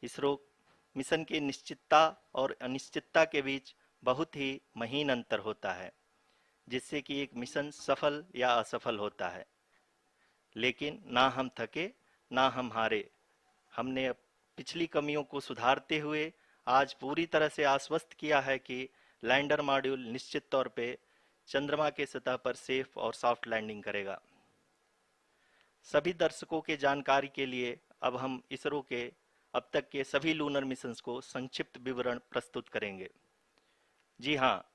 ISRO mission की निश्चितता और अनिश्चितता के बीच बहुत ही महीन अंतर होता है, जिससे कि एक मिशन सफल या असफल होता है। लेकिन ना हम थके, ना हम हारे। हमने पिछली कमियों को सुधारते हुए आज पूरी तरह से आश्वस्त किया है कि लैंडर मॉड्यूल निश्चित तौर पे चंद्रमा के सतह पर सेफ और सॉफ्ट लैंडिंग करेगा। सभी दर्शकों के जानकारी के लिए अब हम इसरो के अब तक के सभी लूनर मिशंस को संक्षिप्त विवरण प्रस्तुत करेंगे। जी हाँ,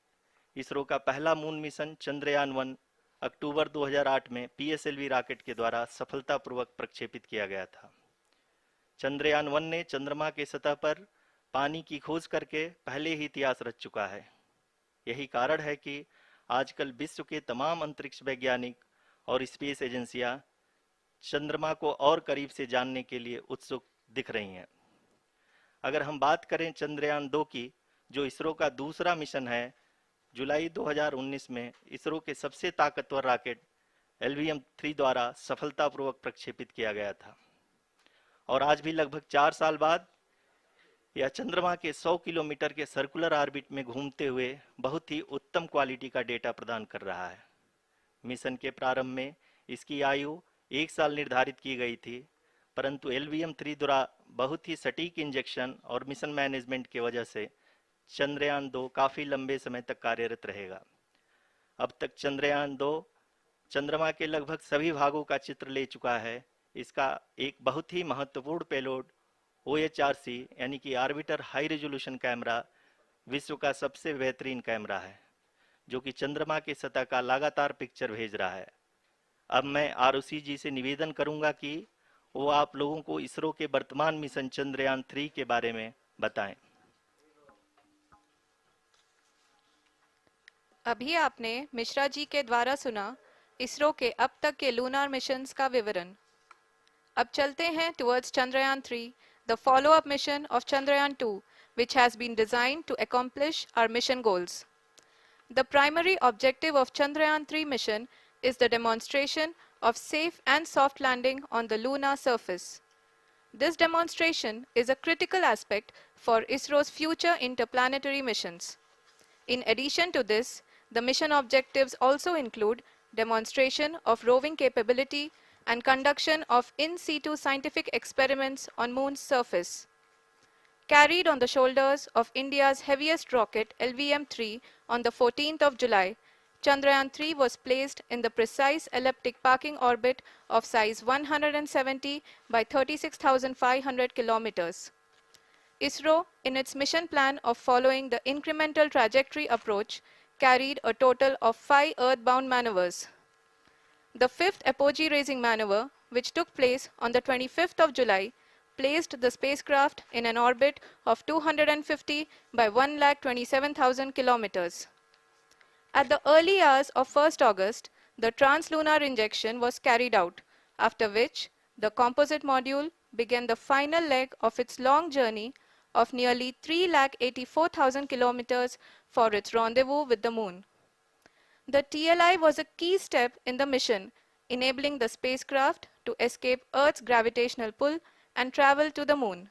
इसरो का पहला मून मिशन चंद्रयान-1 अक्टूबर 2008 में पीएसएलवी रॉकेट के द्वारा सफलतापूर्वक प्रक्षेपित किया गया था। चंद्रयान-1 ने चंद्रमा के सतह पर पानी की खोज करके पहले ही इतिहास रच चुका है। यही कारण है कि आजकल विश्व के तमाम अंतरिक्ष वैज्ञानिक और स्पेस एजेंसियां चंद्रमा को और करीब से जानने के लिए उत्सुक दिख रही हैं। अगर हम बात करें चंद्रयान-2 की, जो इसरो का दूसरा मिशन है, जुलाई 2019 में इसरो के सबसे ताकतवर रॉकेट LVM-3 द्वारा सफलतापूर्वक प्रक्षेपित किया गया था और आज भी लगभग 4 साल बाद यह चंद्रमा के 100 किलोमीटर के सर्कुलर ऑर्बिट में घूमते हुए बहुत ही उत्तम क्वालिटी का डेटा प्रदान कर रहा है। मिशन के प्रारंभ में इसकी आयु 1 साल निर्धारित की गई थी, परंतु LVM-3 द्वारा बहुत ही सटीक इंजेक्शन और मिशन मैनेजमेंट की वजह से चंद्रयान-2 काफ़ी लंबे समय तक कार्यरत रहेगा। अब तक चंद्रयान-2 चंद्रमा के लगभग सभी भागों का चित्र ले चुका है। इसका एक बहुत ही महत्वपूर्ण पेलोड OHRC यानी कि ऑर्बिटर हाई रेजोल्यूशन कैमरा विश्व का सबसे बेहतरीन कैमरा है, जो कि चंद्रमा के सतह का लगातार पिक्चर भेज रहा है। अब मैं ROC जी से निवेदन करूंगा कि वो आप लोगों को इसरो के वर्तमान मिशन चंद्रयान-3 के बारे में बताएं। अभी आपने मिश्रा जी के द्वारा सुना इसरो के अब तक के लूनार मिशंस का विवरण। अब चलते हैं towards Chandrayaan-3, the follow-up mission of Chandrayaan-2, which has been designed to accomplish our mission goals. The primary objective of Chandrayaan-3 mission is the demonstration of safe and soft landing on the lunar surface. This demonstration is a critical aspect for ISRO's future interplanetary missions. In addition to this, the mission objectives also include demonstration of roving capability and conduction of in situ scientific experiments on Moon's surface. Carried on the shoulders of India's heaviest rocket LVM-3 on the 14th of July, Chandrayaan-3 was placed in the precise elliptic parking orbit of size 170 by 36,500 kilometers. ISRO, in its mission plan of following the incremental trajectory approach, carried a total of 5 earthbound maneuvers. The fifth apogee-raising maneuver, which took place on the 25th of July, placed the spacecraft in an orbit of 250 by 1,27,000 kilometers. At the early hours of 1st August, the translunar injection was carried out, after which the composite module began the final leg of its long journey of nearly 3,84,000 kilometers for its rendezvous with the Moon. The TLI was a key step in the mission, enabling the spacecraft to escape Earth's gravitational pull and travel to the Moon.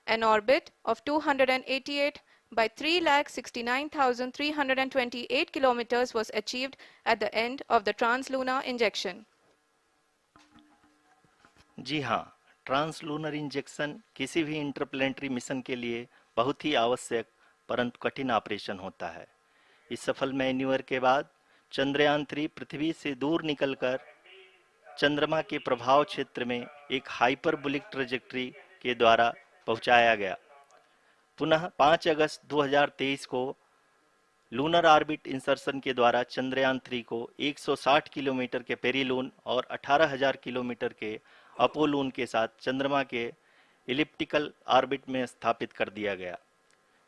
An orbit of 288 by 3,69,328 kilometers was achieved at the end of the translunar injection. जी हाँ, translunar injection किसी भी interplanetary mission के लिए बहुत ही आवश्यक परंतु कठिन operation होता है। इस सफल मैन्यूवर के बाद चंद्रयान-3 पृथ्वी से दूर निकलकर चंद्रमा के प्रभाव क्षेत्र में एक हाइपरबोलिक ट्रेजेक्टरी के द्वारा पहुंचाया गया। पुनः 5 अगस्त 2023 को लूनर ऑर्बिट इंसर्शन के द्वारा चंद्रयान-3 को 160 किलोमीटर के पेरिलून और 18,000 किलोमीटर के अपोलून के साथ चंद्रमा के इलिप्टिकल ऑर्बिट में स्थापित कर दिया गया।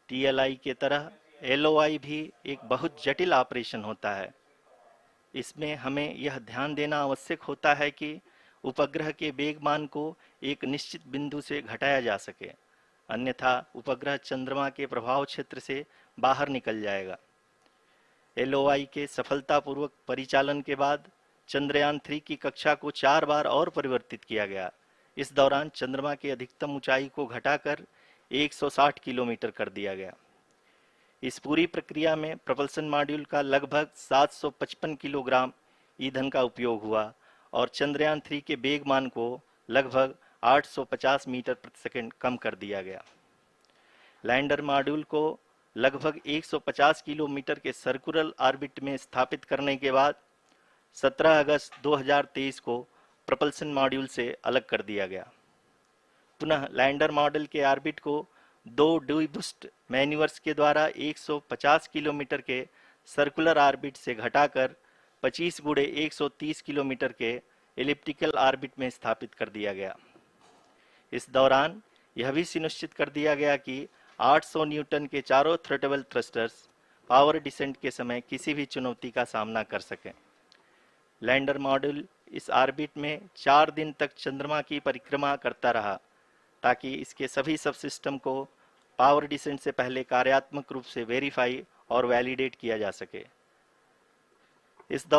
TLI के तरह LOI भी एक बहुत जटिल ऑपरेशन होता है। इसमें हमें यह ध्यान देना आवश्यक होता है कि उपग्रह के वेगमान को एक निश्चित बिंदु से घटाया जा सके, अन्यथा उपग्रह चंद्रमा के प्रभाव क्षेत्र से बाहर निकल जाएगा। LOI के सफलतापूर्वक परिचालन के बाद चंद्रयान-3 की कक्षा को 4 बार और परिवर्तित किया गया। इस दौरान चंद्रमा की अधिकतम ऊंचाई को घटाकर 160 किलोमीटर कर दिया गया। इस पूरी प्रक्रिया में प्रपल्सन मॉड्यूल का लगभग 755 किलोग्राम ईंधन का उपयोग हुआ और चंद्रयान 3 के वेग मान को लगभग 850 मीटर प्रति सेकंड कम कर दिया गया। लैंडर मॉड्यूल को लगभग 150 किलोमीटर के सर्कुलर ऑर्बिट में स्थापित करने के बाद 17 अगस्त 2023 को प्रपल्सन मॉड्यूल से अलग कर दिया गया। पुनः लैंडर मॉडल के ऑर्बिट को 2 डीबूस्ट मैन्यूवर्स के द्वारा 150 किलोमीटर के सर्कुलर ऑर्बिट से घटाकर 25 गुणे 130 किलोमीटर के एलिप्टिकल ऑर्बिट में स्थापित कर दिया गया। इस दौरान यह भी सुनिश्चित कर दिया गया कि 800 न्यूटन के चारों थ्रोटेबल थ्रस्टर्स पावर डिसेंट के समय किसी भी चुनौती का सामना कर सकें। लैंडर मॉड्यूल इस ऑर्बिट में 4 दिन तक चंद्रमा की परिक्रमा करता रहा ताकि इसके सभी सब सिस्टम को पावर डिसेंट से पहले कार्यात्मक रूप से वेरीफाई और वैलिडेट किया जा सके। इस दौरान